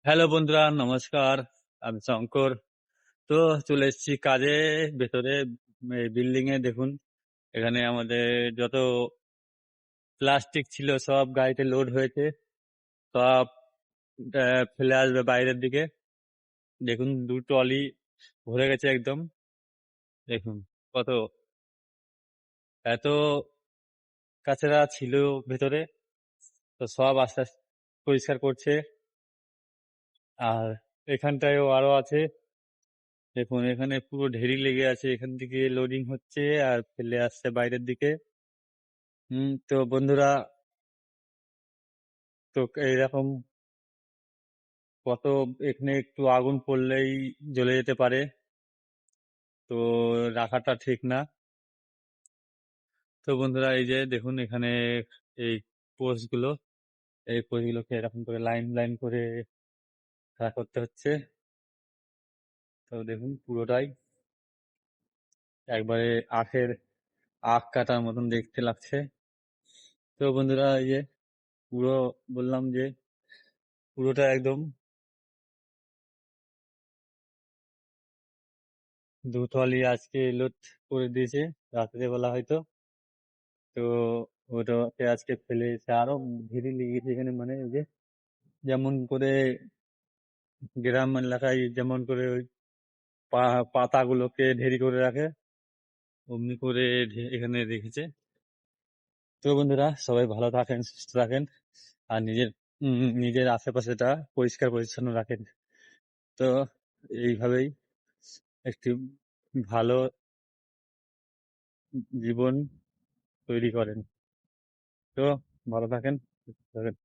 Hello বন্ধুরা, নমস্কার। আমি শঙ্কর। তো চলে এসেছি কাজে ভেতরে বিল্ডিং এ দেখুন, এখানে আমাদের যত প্লাস্টিক ছিল সব গাড়িতে লোড হয়েছে, সব ফেলে আসবে বাইরের দিকে। দেখুন 2 ট্রলি ভরে গেছে একদম। দেখুন কত এত কাচরা ছিল ভেতরে, তো সব আস্তে আস্তে পরিষ্কার করছে। আর এখানটায়ও আরো আছে, দেখুন এখানে পুরো ঢেরি লেগে আছে, এখান থেকে লোডিং হচ্ছে আর ফেলে আসছে বাইরের দিকে। তো বন্ধুরা, তো এইরকম কত, এখানে একটু আগুন পড়লেই জ্বলে যেতে পারে, তো রাখাটা ঠিক না। তো বন্ধুরা, এই যে দেখুন এখানে এই পোস্টগুলো, এই পোস্টগুলোকে এরকম করে লাইন লাইন করে খাড়া করতে হচ্ছে। তো দেখুন পুরোটাই একবারে আখ কাটার মতন দেখতে লাগছে। তো বন্ধুরা, এই যে পুরো বললাম যে পুরোটা একদম 2 ট্রলি আজকে লোড করে দিয়েছে রাত্রেবেলা হয়তো। তো ওটাকে আজকে ফেলে এসে আরো ঢেরি লেগেছে এখানে, মানে ওই যে যেমন করে গ্রাম এলাকায় যেমন করে ওই পাতাগুলোকে ঢেরি করে রাখে, অমনি করে এখানে রেখেছে। তো বন্ধুরা, সবাই ভালো থাকেন, সুস্থ থাকেন, আর নিজের আশেপাশেটা পরিষ্কার পরিচ্ছন্ন রাখেন। তো এইভাবেই একটি ভালো জীবন তৈরি করেন। তো ভালো থাকেন, সুস্থ থাকেন।